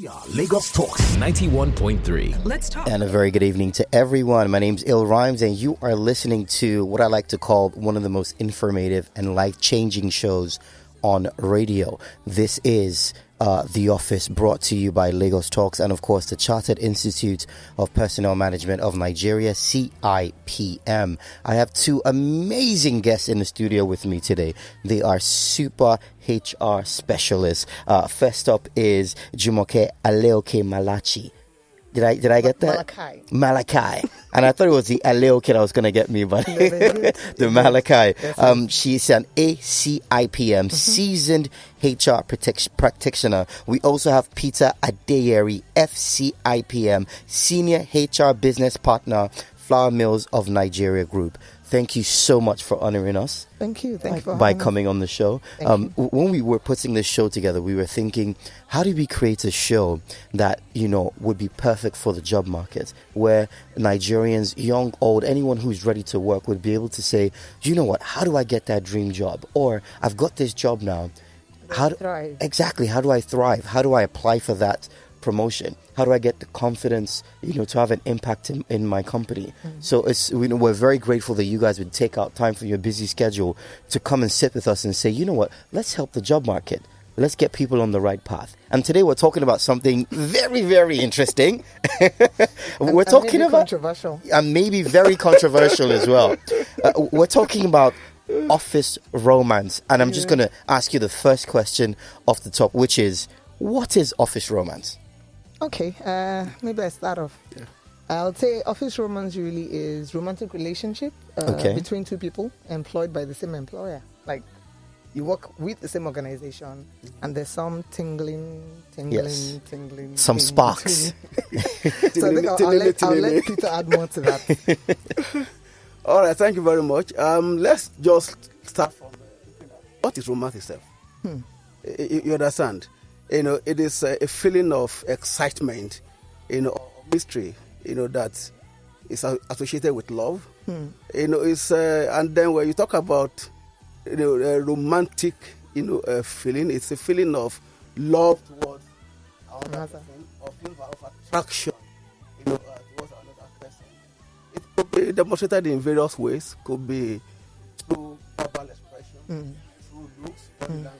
are Lagos Talks 91.3. Let's talk. And a very good evening to everyone. My name's Il Rhymes, and you are listening to what I like to call one of the most informative and life-changing shows on radio. This is The Office, brought to you by Lagos Talks and, of course, the Chartered Institute of Personnel Management of Nigeria, ACIPM. I have two amazing guests in the studio with me today. They are super HR specialists. First up is Jumoke Aleoke-Malachi. Did I get that? Malachi. And I thought it was the Aleoke that was going to get me, but the Malachi. She's an ACIPM, seasoned HR practitioner. We also have Peter Adeyeri, FCIPM, senior HR business partner, Flour Mills of Nigeria Group. Thank you so much for honoring us. Thank you. Thank you by coming on the show. When we were putting this show together, we were thinking, how do we create a show that, would be perfect for the job market, where Nigerians, young, old, anyone who's ready to work would be able to say, you know what, how do I get that dream job? Or I've got this job now. How do I thrive? How do I apply for that promotion? How do I get the confidence, to have an impact in my company? So we're very grateful that you guys would take out time from your busy schedule to come and sit with us and say, you know what, let's help the job market. Let's get people on the right path. And today we're talking about something very, very interesting. We're talking about controversial, and maybe very controversial as well. We're talking about office romance, and I'm just going to ask you the first question off the top, which is, what is office romance? Okay, maybe I start off. I'll say office romance really is romantic relationship between two people employed by the same employer. Like, you work with the same organization, and there's some tingling. Some sparks. So I think I'll let Peter add more to that. All right, thank you very much. Let's just start from what is romance itself? You understand? It is a feeling of excitement, mystery, that is associated with love. It's and then when you talk about, a romantic, feeling, it's a feeling of love towards another person, of attraction, towards another person. It could be demonstrated in various ways. Could be through verbal expression, through looks, body language,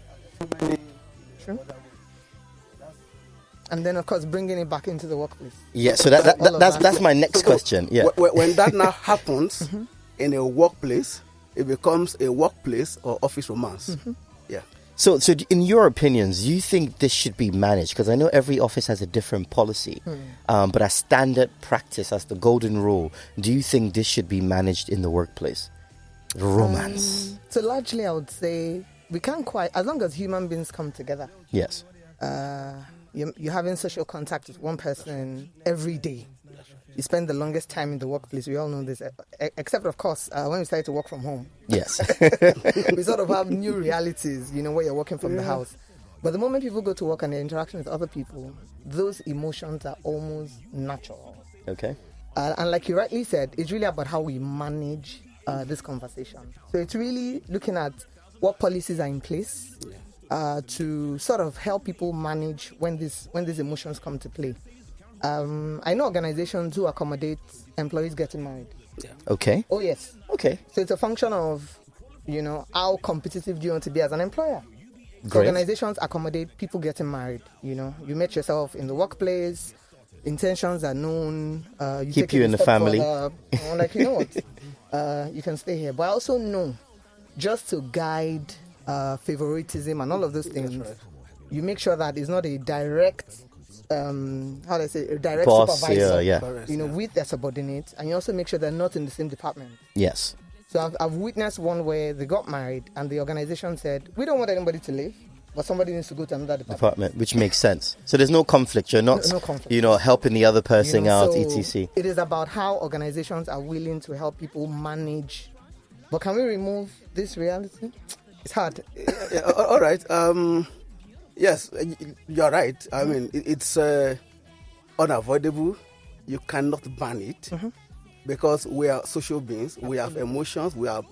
and so many. True. And then, of course, bringing it back into the workplace. Yeah, so that's my next question. Yeah. When that now happens in a workplace, it becomes a workplace or office romance. Yeah. So in your opinions, do you think this should be managed? Because I know every office has a different policy, but as standard practice, as the golden rule, do you think this should be managed in the workplace? Romance. So largely, I would say we can't quite, as long as human beings come together. Yes. You're having social contact with one person every day. You spend the longest time in the workplace. We all know this, except, of course, when we started to work from home. Yes. We sort of have new realities, where you're working from the house. But the moment people go to work and they're interacting with other people, those emotions are almost natural. Okay. And like you rightly said, it's really about how we manage this conversation. So it's really looking at what policies are in place to sort of help people manage when these emotions come to play. I know organizations who accommodate employees getting married. Yeah. Okay. Oh, yes. Okay. So it's a function of, how competitive do you want to be as an employer? So Great. organizations accommodate people getting married. You met yourself in the workplace, intentions are known. You keep you in the family. I'm like, you know what? You can stay here. But I also know, just to guide favoritism and all of those things, you make sure that it's not a direct, a direct boss, supervisor, with their subordinates, and you also make sure they're not in the same department. Yes. So I've witnessed one where they got married and the organization said, we don't want anybody to leave, but somebody needs to go to another department. Which makes sense. So there's no conflict. You're not, no conflict. Helping the other person out, so etc. It is about how organizations are willing to help people manage. But can we remove this reality? It's hard. All right. Yes, you're right. I mean, it's unavoidable. You cannot ban it. Because we are social beings, we have emotions, we have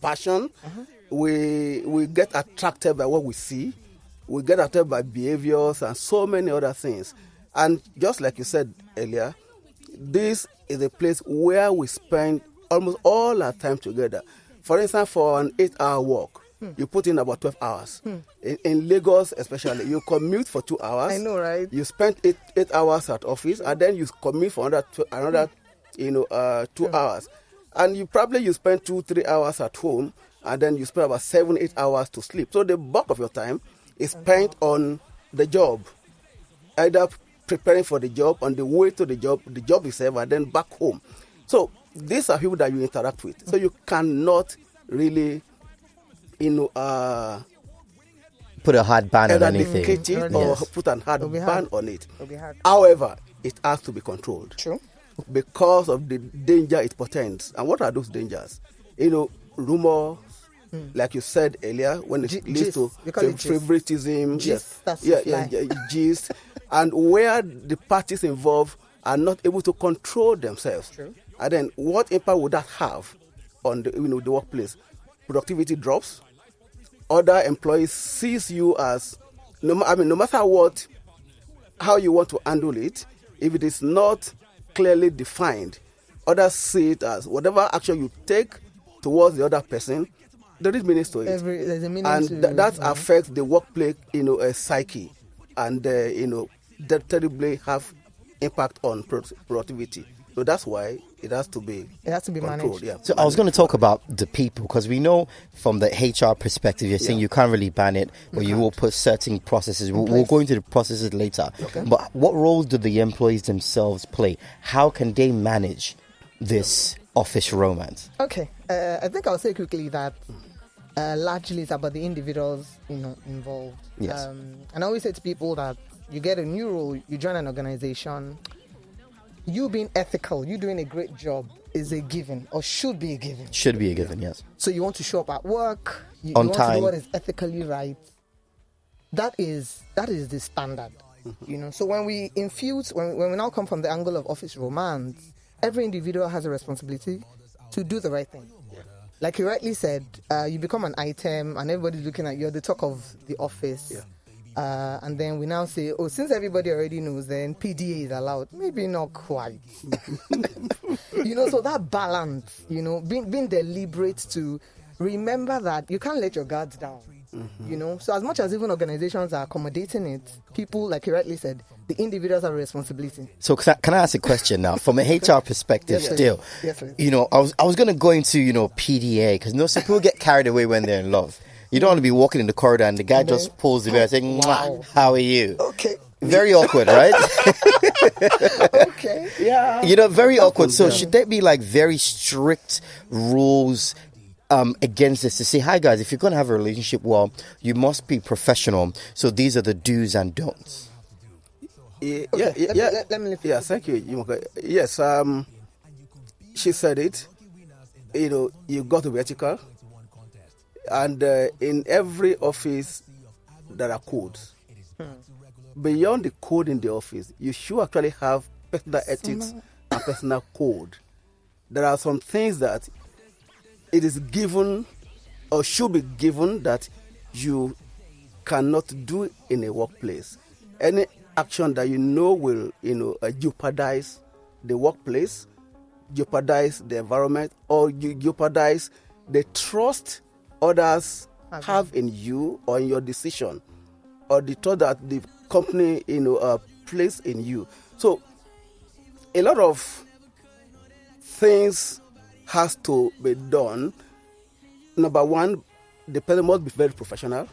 passion, we get attracted by what we see, we get affected by behaviors and so many other things. And just like you said earlier, this is a place where we spend almost all our time together. For instance, for an 8-hour walk, you put in about 12 hours. In Lagos especially, you commute for 2 hours. I know, right? You spend 8 hours at office, and then you commute for another 2 hours. And you spend 2-3 hours at home, and then you spend about 7-8 hours to sleep. So the bulk of your time is spent on the job, either preparing for the job, on the way to the job itself, and then back home. So these are people that you interact with. So you cannot really, put a hard ban on anything. Eradicate it or put a hard ban on it. Hard. However, it has to be controlled. True. Because of the danger it portends. And what are those dangers? Rumors, like you said earlier, when it leads to favoritism, gist, and where the parties involved are not able to control themselves. True. And then what impact would that have on the workplace? Productivity drops. Other employees sees you as no matter how you want to handle it, if it is not clearly defined, others see it as whatever action you take towards the other person, there is meaning to it. There's a meaning and to that affects the workplace, psyche, and that terribly have impact on productivity. So that's why it has to be controlled. Managed. Yeah. So I was going to talk about the people, because we know from the HR perspective, you're saying you can't really ban it, but you will put certain processes. We'll go into the processes later. Okay. But what role do the employees themselves play? How can they manage this office romance? Okay, I think I'll say quickly that largely it's about the individuals involved. Yes. And I always say to people that you get a new role, you join an organization, you being ethical, you doing a great job is a given, or should be a given. Should be a given, yes. So you want to show up at work, you on want time. to do what is ethically right. That is the standard. So when we infuse, when we now come from the angle of office romance, every individual has a responsibility to do the right thing. Like you rightly said, you become an item and everybody's looking at you, the talk of the office. And then we now say, since everybody already knows, then PDA is allowed. Maybe not quite. So that balance, being deliberate to remember that you can't let your guards down. So as much as even organizations are accommodating it, people, like you rightly said, the individuals have a responsibility. So can I ask a question now from a HR perspective? Yes, still, yes, please. I was going to go into PDA, because some people get carried away when they're in love. You don't want to be walking in the corridor and the guy just pulls the bear saying, "Wow, how are you?" Okay. Very awkward, right? Okay. Yeah. Very awkward. So should there be like very strict rules against this to say, hi guys, if you're going to have a relationship, well, you must be professional. So these are the do's and don'ts. Yeah. Let me lift it. Yeah, thank you, Jumoke. Yes, she said it. You've got to be ethical. And in every office, there are codes. Beyond the code in the office, you should actually have personal ethics and personal code. There are some things that it is given or should be given that you cannot do in a workplace. Any action that will, jeopardize the workplace, jeopardize the environment, or jeopardize the trust others have in you or in your decision, or the thought that the company place in you. So a lot of things has to be done. Number one, the person must be very professional,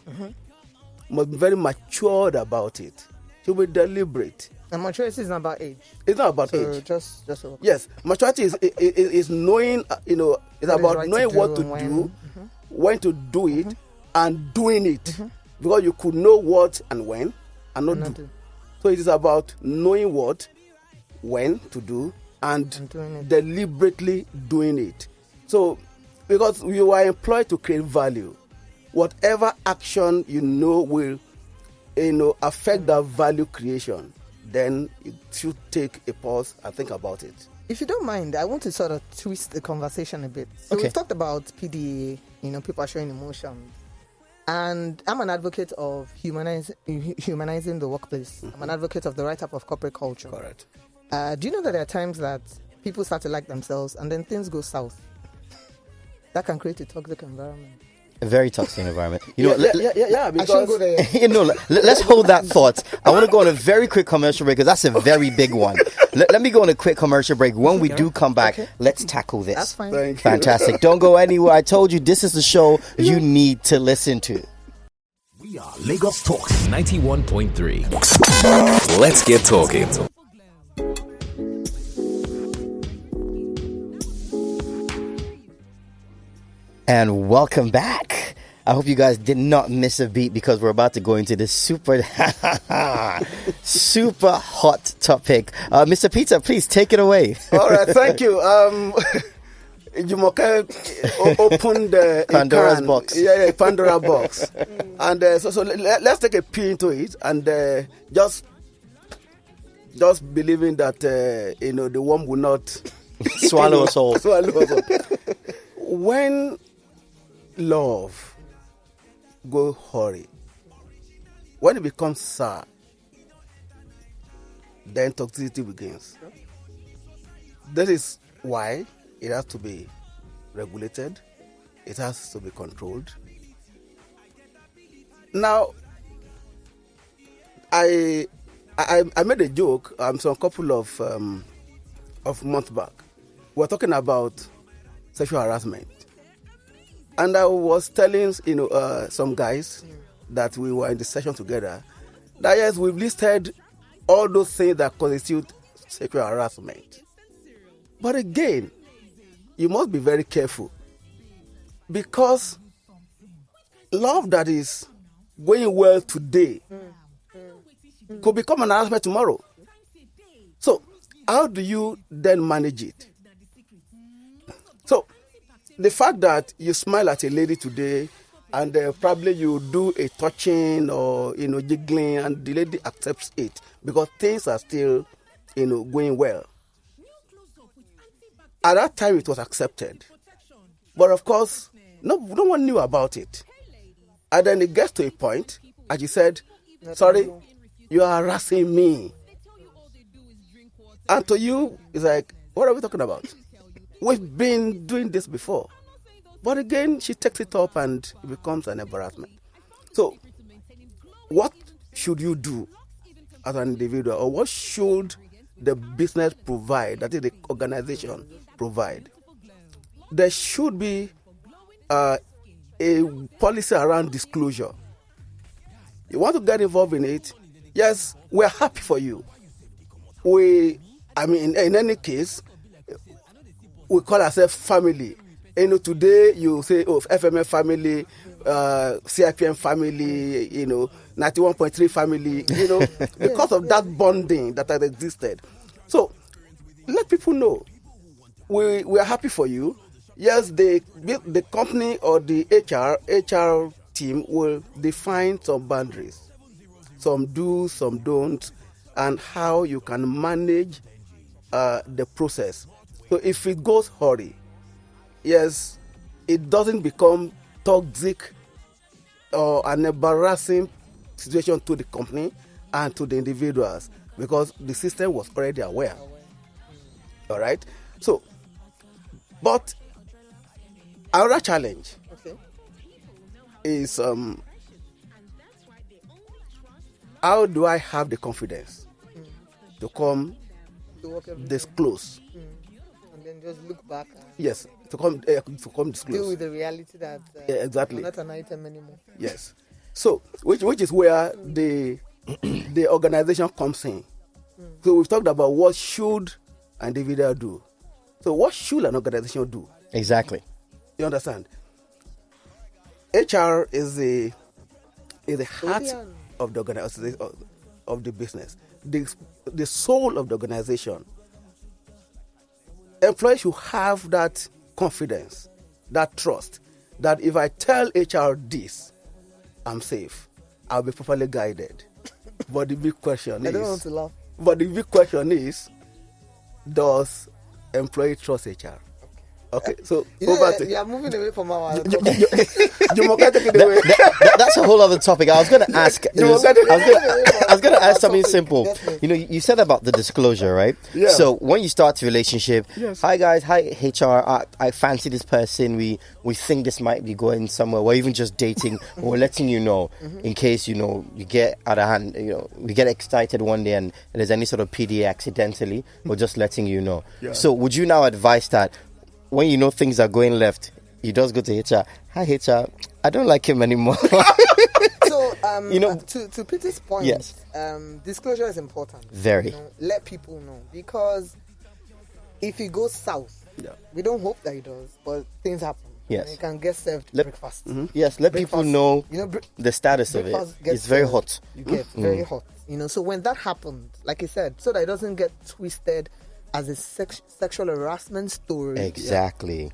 must be very matured about it. Should be deliberate. And maturity is not about age. It's not about age. Just yes, maturity is knowing. It's about knowing what to do, when to do it, and doing it, because you could know what and when, and not do. So it is about knowing what, when to do, and deliberately doing it. So, because you are employed to create value, whatever action will, affect that value creation, then you should take a pause and think about it. If you don't mind, I want to sort of twist the conversation a bit. So we've talked about PDA, people are showing emotion. And I'm an advocate of humanizing the workplace. I'm an advocate of the right type of corporate culture. Correct. Do you know that there are times that people start to like themselves and then things go south? That can create a toxic environment. A very toxic environment. You know, Yeah, I shouldn't go because there. you know, let's hold that thought. I want to go on a very quick commercial break because that's a very big one. Let me go on a quick commercial break. When we do come back, let's tackle this. That's fine. thank you. Fantastic. Don't go anywhere. I told you this is the show you need to listen to. We are Lagos Talks 91.3. Let's get talking. And welcome back. I hope you guys did not miss a beat because we're about to go into this super hot topic. Mr. Peter, please take it away. All right, thank you. Jumoke opened Pandora's box. Yeah, Pandora box. And so let's take a peek into it and just believing that the worm will not Swallow us all. swallow us all. When love go hurry, when it becomes sour, then toxicity begins. That is why it has to be regulated. It has to be controlled. Now, I made a joke some couple of months back. We were talking about sexual harassment, and I was telling some guys that we were in the session together that yes, we've listed all those things that constitute sexual harassment. But again, you must be very careful because love that is going well today could become an harassment tomorrow. So, how do you then manage it? So, the fact that you smile at a lady today and probably you do a touching or jiggling and the lady accepts it because things are still going well. At that time it was accepted, but of course no one knew about it. And then it gets to a point, as you said, sorry, you are harassing me. And to you, it's like, what are we talking about? We've been doing this before. But again, she takes it up and it becomes an embarrassment. So, what should you do as an individual, or what should the business provide, that is the organization provide? There should be a policy around disclosure. You want to get involved in it? Yes, we're happy for you. In any case, we call ourselves family. Today you say, oh, FMF family, CIPM family, 91.3 family, because of that bonding that has existed. So, let people know we are happy for you. Yes, the company or the HR team will define some boundaries, some do's, some don'ts, and how you can manage the process. So if it goes hurry, yes, it doesn't become toxic or an embarrassing situation to the company and to the individuals because the system was already aware. All right? So, but our challenge is how do I have the confidence to come this close? And then just look back. Yes, to come disclose. Deal with the reality that exactly. you're not an item anymore. Yes. So, which is where the organization comes in. So we've talked about what should an individual do. So what should an organization do? Exactly. You understand? HR is the heart of the organization, of the business, the soul of the organization. Employees should have that confidence, that trust, that if I tell HR this, I'm safe. I'll be properly guided. But the big question I don't want to laugh. But the big question is, does employee trust HR? Okay, so we are moving away from our topic. Jumoke, take it away. That's a whole other topic. I was going to ask. I was going to ask something simple. Yes, You know, you said about the disclosure, right? Yeah. So when you start a relationship, Yes. hi guys, hi HR. I fancy this person. We think this might be going somewhere. We're even just dating. We're letting you know in case you get out of hand. We get excited one day and there's any sort of PDA accidentally. We're just letting you know. Yeah. So would you now advise that when you know things are going left, you just go to HR? Hi HR, I don't like him anymore. So, You know- to Peter's point, Yes. disclosure is important. Very. Let people know, because if it goes south, Yeah. we don't hope that it does, but things happen. Yes. You can get served Let- breakfast. Yes, let people Breakfast, know bre- the status of it. breakfast gets It's very served. hot. You get very hot. So when that happened, like I said, so that it doesn't get twisted as a sexual harassment story. Exactly.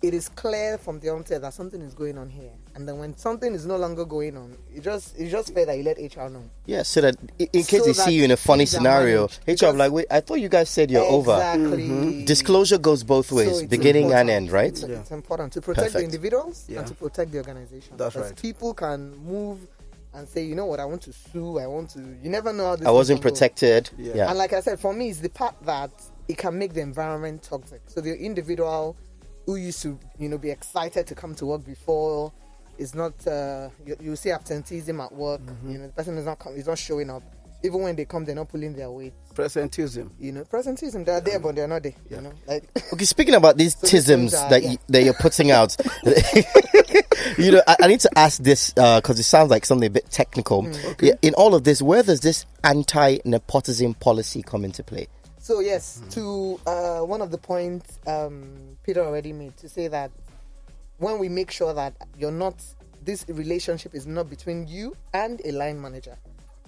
It is clear from the onset that something is going on here, and then when something is no longer going on, it's just fair that you let HR know. Yeah, so that in case So they that see you in a funny things are scenario, managed, HR because- like, wait, I thought you guys said you're over. Exactly. Disclosure goes both So ways, it's beginning important. and end, right? It's important to protect the Perfect. individuals Yeah. and to protect the organization. That's Because right. people can move and say, you know what, I want to sue. You never know how this I wasn't thing can go. protected. Yeah. Yeah. And like I said, for me, it's the part that it can make the environment toxic. So the individual who used to, be excited to come to work before is not. You see absenteeism at work. The person is not showing up. Even when they come, they're not pulling their weight. Presentism. Presenteeism, they're there, but they're not there. Yeah. Okay, speaking about these So these things tisms are- that yeah. that you're putting out, I need to ask this because it sounds like something a bit technical. Yeah, in all of this, where does this anti-nepotism policy come into play? So yes, to one of the points Peter already made, to say that when we make sure that this relationship is not between you and a line manager,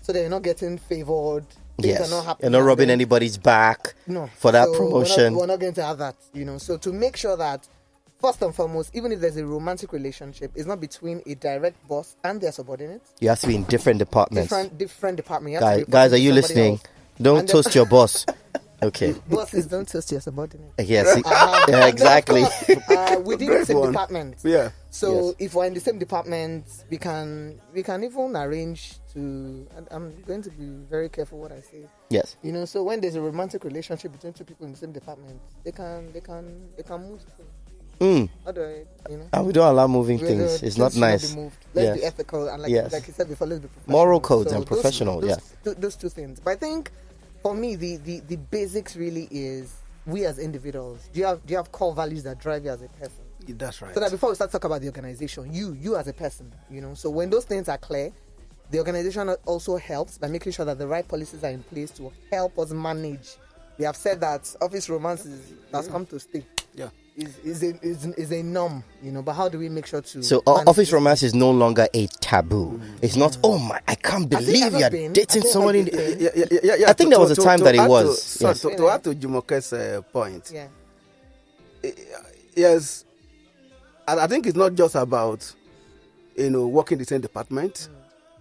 so that you're not getting favored. Things Yes, are not happening. you're not and rubbing then- anybody's back No. for that So promotion. We're not going to have that, So to make sure that, first and foremost, even if there's a romantic relationship, it's not between a direct boss and their subordinates. You have to be in different departments. Different department. You have to Guys, report are to you somebody listening? else. Don't And then- toast your boss. Okay. Bosses don't toast your subordinate. Yes. Uh-huh. Yeah, exactly. Within Great the same one. department. Yeah. So Yes. if we're in the same department, we can even arrange to. And I'm going to be very careful what I say. Yes. So when there's a romantic relationship between two people in the same department, they can move. How do I, And we don't allow moving we- things. the It's not things should not nice. be moved. Let's Yes. be ethical and Yes. like you said before, let's be professional. Moral codes and those- professional, those two things. But I think for me, the basics really is we as individuals. Do you have core values that drive you as a person? That's right. So that before we start talking about the organization, you as a person, So when those things are clear, the organization also helps by making sure that the right policies are in place to help us manage. We have said that office romance has come to stay. Yeah. Is a norm, But how do we make sure to? So manage office this? romance is no longer a taboo. It's not. Oh my! I can't Has it believe ever you're been? dating Has it someone. ever In, been? Yeah. I think there was a time that it add was, To, yes. to add to Jumoke's point, Yeah. yes, I think it's not just about working in the same department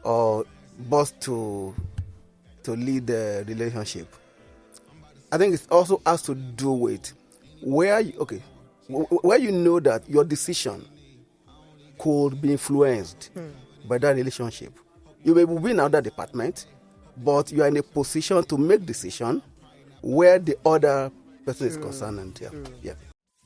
or boss to lead the relationship. I think it also has to do with where you know that your decision could be influenced by that relationship. You may be in another department, but you are in a position to make decision where the other person is concerned. And yeah.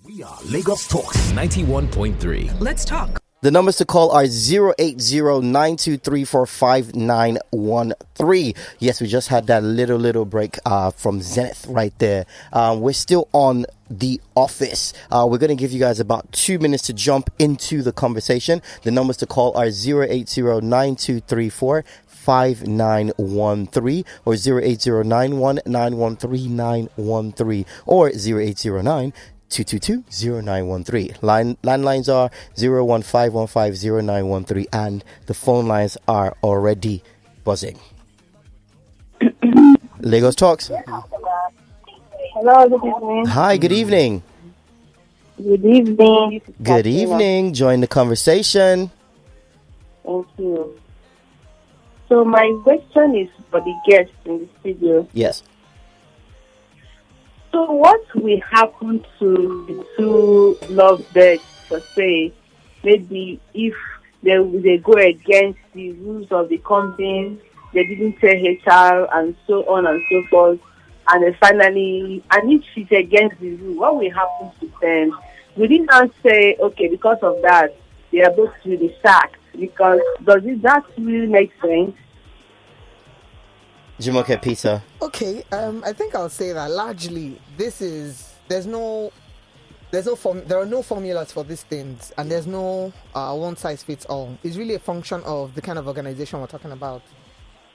We are Lagos Talks 91.3. Let's talk. The numbers to call are 080-923-45913. Yes, we just had that little break from Zenith right there. We're still on The Office. We're going to give you guys about 2 minutes to jump into the conversation. The numbers to call are 080-9234-5913 or 080-91913913 or 0809 222-0913. Landlines are 015150913 and the phone lines are already buzzing. Lagos Talks. Hello, good evening. Hi, good evening. Good evening. Good evening. Join the conversation. Thank you. So my question is for the guests in the studio. Yes. So what will happen to the two lovebirds, per se, maybe if they go against the rules of the company, they didn't tell HR and so on and so forth, and then finally, and if it's against the rule, what will happen to them? We did not say, okay, because of that, they are both to be sacked, because that really make sense? Jumoke, Peter. Okay, I think I'll say that largely there are no formulas for these things, and there's no one size fits all. It's really a function of the kind of organization we're talking about.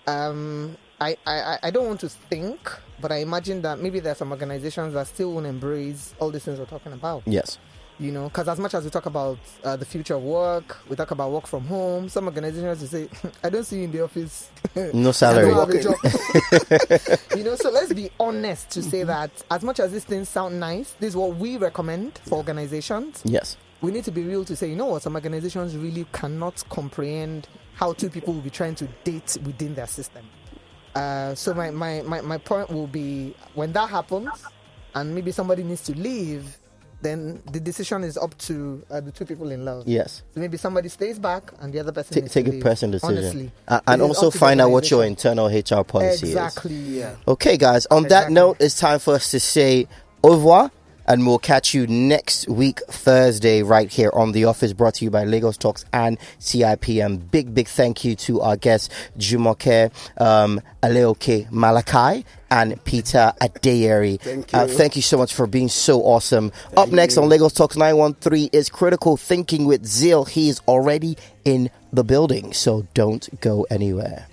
I don't want to think, but I imagine that maybe there are some organizations that still won't embrace all these things we're talking about. Yes. You know, because as much as we talk about the future of work, we talk about work from home, some organizations will say, I don't see you in the office. No salary. I don't have a job. You know, so let's be honest to say that as much as these things sound nice, this is what we recommend for organizations. Yes. We need to be real to say, you know what, some organizations really cannot comprehend how two people will be trying to date within their system. So my point will be, when that happens, and maybe somebody needs to leave, then the decision is up to the two people in love. Yes. So maybe somebody stays back and the other person needs Take to a leave. personal decision. Honestly. And also find out what your internal HR policy exactly. is. Yeah. Okay, guys. On that note, it's time for us to say au revoir. And we'll catch you next week, Thursday, right here on The Office, brought to you by Lagos Talks and CIPM. Big thank you to our guests, Jumoke, Aleoke-Malachi, and Peter Adeyeri. Thank you so much for being so awesome. Up next on Lagos Talks 913 is Critical Thinking with Zeal. He is already in the building, so don't go anywhere.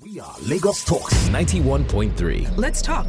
We are Lagos Talks 91.3. Let's talk.